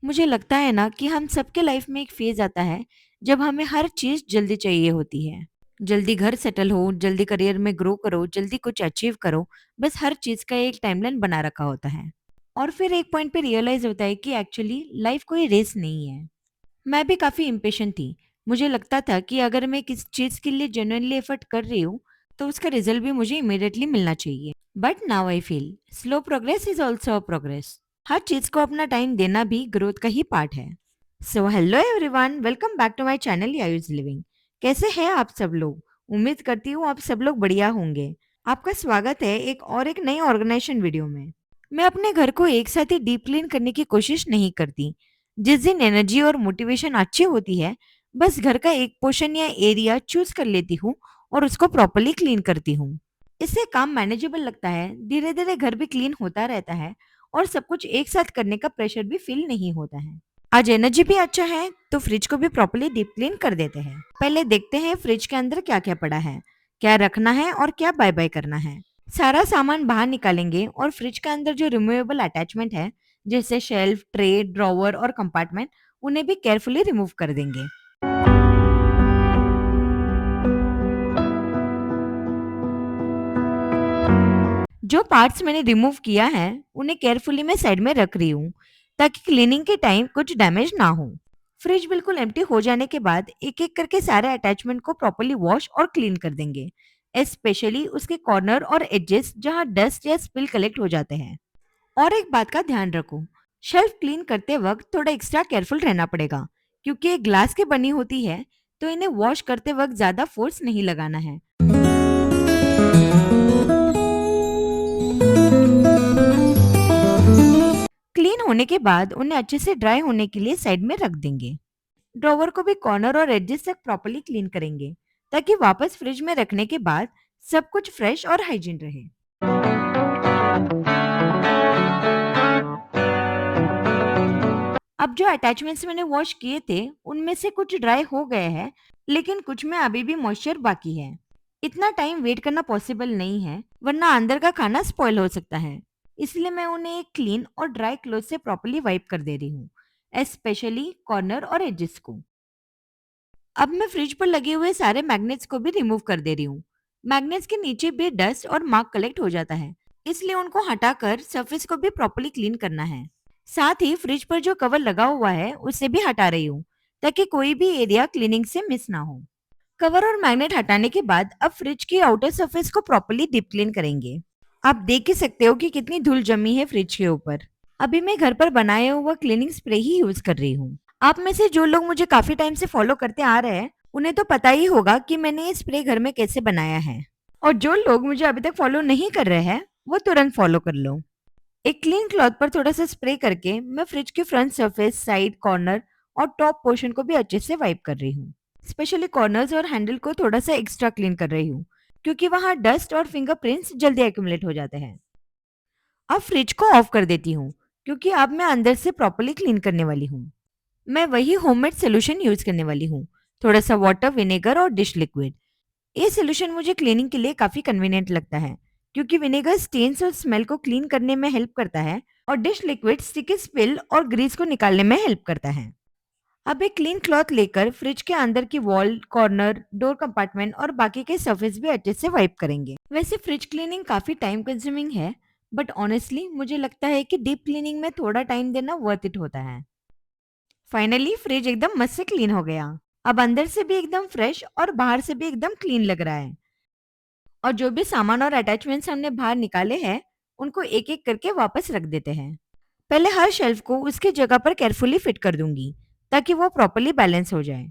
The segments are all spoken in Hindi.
मुझे लगता है ना कि हम सबके लाइफ में एक फेज आता है जब हमें हर चीज जल्दी चाहिए होती है। जल्दी घर सेटल हो, जल्दी करियर में ग्रो करो, जल्दी कुछ अचीव करो। बस हर चीज का एक टाइमलाइन बना रखा होता है। और फिर एक पॉइंट पे रियलाइज होता है कि एक्चुअली लाइफ कोई रेस नहीं है। मैं भी काफी इम्पेशेंट थी। मुझे लगता था कि अगर मैं किसी चीज के लिए जेन्युइनली एफर्ट कर रही हूँ तो उसका रिजल्ट भी मुझे इमिडिएटली मिलना चाहिए। But now I feel slow progress is also a progress. हर चीज को अपना टाइम देना भी ग्रोथ का ही पार्ट है। So hello everyone, welcome back to my channel यायूज लिविंग। कैसे हैं आप सब लोग? उम्मीद करती हूँ आप सब लोग बढ़िया होंगे। आपका स्वागत है एक नई ऑर्गेनाइजेशन वीडियो में। मैं अपने घर को एक साथ ही डीप क्लीन करने की कोशिश नहीं करती। जिस दिन एनर्जी और मोटिवेशन अच्छी होती है, बस घर का एक पोर्शन या एरिया चूज कर लेती हूँ और उसको प्रॉपरली क्लीन करती हूँ। इससे काम मैनेजेबल लगता है, धीरे धीरे घर भी क्लीन होता रहता है और सब कुछ एक साथ करने का प्रेशर भी फील नहीं होता है। आज एनर्जी भी अच्छा है तो फ्रिज को भी प्रॉपरली डीप क्लीन कर देते हैं। पहले देखते हैं फ्रिज के अंदर क्या क्या पड़ा है, क्या रखना है और क्या बाय बाय करना है। सारा सामान बाहर निकालेंगे और फ्रिज के अंदर जो रिमूवेबल अटैचमेंट है, जैसे शेल्फ, ट्रे, ड्रॉवर और कंपार्टमेंट, उन्हें भी केयरफुली रिमूव कर देंगे। जो पार्ट्स मैंने रिमूव किया है उन्हें केयरफुली मैं साइड में रख रही हूँ ताकि क्लीनिंग के टाइम कुछ डैमेज ना हो। फ्रिज बिल्कुल एम्प्टी हो जाने के बाद एक एक करके सारे अटैचमेंट को प्रॉपर्ली वॉश और क्लीन कर देंगे, स्पेशली उसके कॉर्नर और एजेस जहाँ डस्ट या स्पिल कलेक्ट हो जाते हैं। और एक बात का ध्यान रखो, शेल्फ क्लीन करते वक्त थोड़ा एक्स्ट्रा केयरफुल रहना पड़ेगा क्योंकि ये ग्लास की बनी होती है, तो इन्हें वॉश करते वक्त ज्यादा फोर्स नहीं लगाना है। क्लीन होने के बाद उन्हें अच्छे से ड्राई होने के लिए साइड में रख देंगे। ड्रॉवर को भी कॉर्नर और एजेस तक प्रॉपर्ली क्लीन करेंगे ताकि वापस फ्रिज में रखने के बाद सब कुछ फ्रेश और हाइजीन रहे। अब जो अटैचमेंट्स मैंने वॉश किए थे उनमें से कुछ ड्राई हो गए हैं, लेकिन कुछ में अभी भी मॉइस्चर बाकी है। इतना टाइम वेट करना पॉसिबल नहीं है, वरना अंदर का खाना स्पॉइल हो सकता है। इसलिए मैं उन्हें एक क्लीन और ड्राई क्लोथ से प्रॉपर्ली वाइप कर दे रही हूँ, स्पेशली कॉर्नर और एजेस को। अब मैं फ्रिज पर लगे हुए सारे मैग्नेट्स को भी रिमूव कर दे रही हूँ। मैग्नेट्स के नीचे भी डस्ट और मार्क कलेक्ट हो जाता है, इसलिए उनको हटाकर सरफेस को भी प्रॉपर्ली क्लीन करना है। साथ ही फ्रिज पर जो कवर लगा हुआ है उसे भी हटा रही हूँ ताकि कोई भी एरिया क्लीनिंग से मिस ना हो। कवर और मैग्नेट हटाने के बाद अब फ्रिज की आउटर सरफेस को प्रॉपर्ली डीप क्लीन करेंगे। आप देख ही सकते हो कि कितनी धूल जमी है फ्रिज के ऊपर। अभी मैं घर पर बनाया हुआ क्लीनिंग स्प्रे ही यूज कर रही हूँ। आप में से जो लोग मुझे काफी टाइम से फॉलो करते आ रहे हैं उन्हें तो पता ही होगा कि मैंने ये स्प्रे घर में कैसे बनाया है। और जो लोग मुझे अभी तक फॉलो नहीं कर रहे हैं वो तुरंत फॉलो कर लो। एक क्लीन क्लॉथ पर थोड़ा सा स्प्रे करके मैं फ्रिज के फ्रंट सरफेस, साइड, कॉर्नर और टॉप पोर्शन को भी अच्छे से वाइप कर रही हूँ। स्पेशली कॉर्नर्स और हैंडल को थोड़ा सा एक्स्ट्रा क्लीन कर रही हूँ क्योंकि वहाँ डस्ट और फिंगरप्रिंट्स जल्दी एक्यूमुलेट हो जाते हैं। अब फ्रिज को ऑफ कर देती हूँ क्योंकि अब मैं अंदर से प्रॉपर्ली क्लीन करने वाली हूँ। मैं वही होममेड सोल्यूशन यूज करने वाली हूँ, थोड़ा सा वाटर, विनेगर और डिश लिक्विड। ये सोल्यूशन मुझे क्लीनिंग के लिए काफी कन्वीनियंट लगता है क्योंकि विनेगर स्टेन्स और स्मेल को क्लीन करने में हेल्प करता है और डिश लिक्विड स्टिकी स्पिल और ग्रीस को निकालने में हेल्प करता है। अब एक क्लीन क्लॉथ लेकर फ्रिज के अंदर की वॉल, कॉर्नर, डोर कंपार्टमेंट और बाकी के सरफेस भी अच्छे से वाइप करेंगे। वैसे फ्रिज क्लीनिंग काफी टाइम कंज्यूमिंग है, बट ऑनेस्टली मुझे लगता है कि डीप क्लीनिंग में थोड़ा टाइम देना वर्थ इट होता है। फाइनली फ्रिज एकदम मस्त से क्लीन हो गया। अब अंदर से भी एकदम फ्रेश और बाहर से भी एकदम क्लीन लग रहा है। और जो भी सामान और अटैचमेंट्स हमने बाहर निकाले हैं उनको एक एक करके वापस रख देते हैं। पहले हर शेल्फ को उसकी जगह पर केयरफुली फिट कर दूंगी ताकि वो प्रॉपर्ली बैलेंस हो जाए।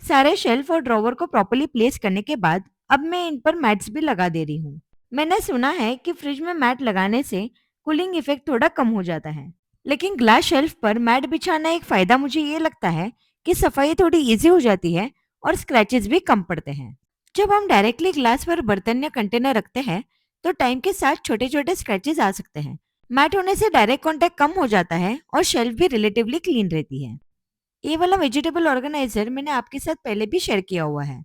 सारे शेल्फ और ड्रॉवर को प्रॉपर्ली प्लेस करने के बाद अब मैं इन पर मैट्स भी लगा दे रही हूँ। मैंने सुना है कि फ्रिज में मैट लगाने से कूलिंग इफेक्ट थोड़ा कम हो जाता है, लेकिन ग्लास शेल्फ पर मैट बिछाना एक फायदा मुझे ये लगता है कि सफाई थोड़ी इजी हो जाती है और स्क्रैचेस भी कम पड़ते हैं। जब हम डायरेक्टली ग्लास पर बर्तन या कंटेनर रखते हैं तो टाइम के साथ छोटे छोटे स्क्रैचेस आ सकते हैं, मैट होने से डायरेक्ट कांटेक्ट कम हो जाता है और शेल्फ भी रिलेटिवली क्लीन रहती है। ये वाला वेजिटेबल ऑर्गेनाइजर मैंने आपके साथ पहले भी शेयर किया हुआ है।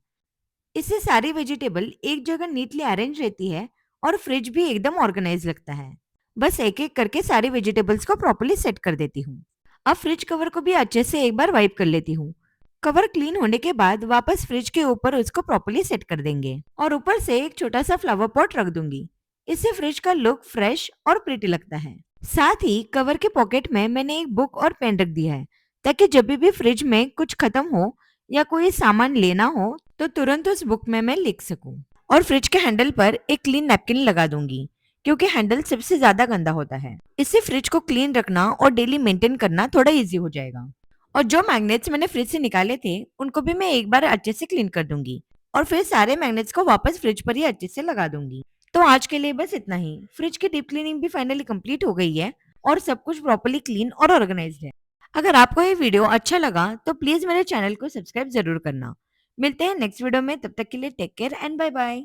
इससे सारी वेजिटेबल एक जगह नीटली अरेंज रहती है और फ्रिज भी एकदम ऑर्गेनाइज लगता है। बस एक एक करके सारी वेजिटेबल्स को प्रॉपर्ली सेट कर देती हूँ। अब फ्रिज कवर को भी अच्छे से एक बार वाइप कर लेती हूँ। कवर क्लीन होने के बाद वापस फ्रिज के ऊपर उसको प्रॉपर्ली सेट कर देंगे और ऊपर से एक छोटा सा फ्लावर पॉट रख दूंगी। इससे फ्रिज का लुक फ्रेश और प्रिटी लगता है। साथ ही कवर के पॉकेट में मैंने एक बुक और पेन रख दिया है, ताकि जब भी फ्रिज में कुछ खत्म हो या कोई सामान लेना हो तो तुरंत उस बुक में मैं लिख सकूं। और फ्रिज के हैंडल पर एक क्लीन नैपकिन लगा दूंगी, क्योंकि हैंडल सबसे ज्यादा गंदा होता है। इससे फ्रिज को क्लीन रखना और डेली मेंटेन करना थोड़ा इजी हो जाएगा। और जो मैग्नेट्स मैंने फ्रिज से निकाले थे उनको भी मैं एक बार अच्छे से क्लीन कर दूंगी और फिर सारे मैग्नेट्स को वापस फ्रिज पर ही अच्छे से लगा दूंगी। तो आज के लिए बस इतना ही। फ्रिज की डीप क्लीनिंग भी फाइनली कंप्लीट हो गई है और सब कुछ प्रॉपर्ली क्लीन और ऑर्गेनाइज्ड है। अगर आपको ये वीडियो अच्छा लगा तो प्लीज मेरे चैनल को सब्सक्राइब जरूर करना। मिलते हैं नेक्स्ट वीडियो में, तब तक के लिए take care and bye bye.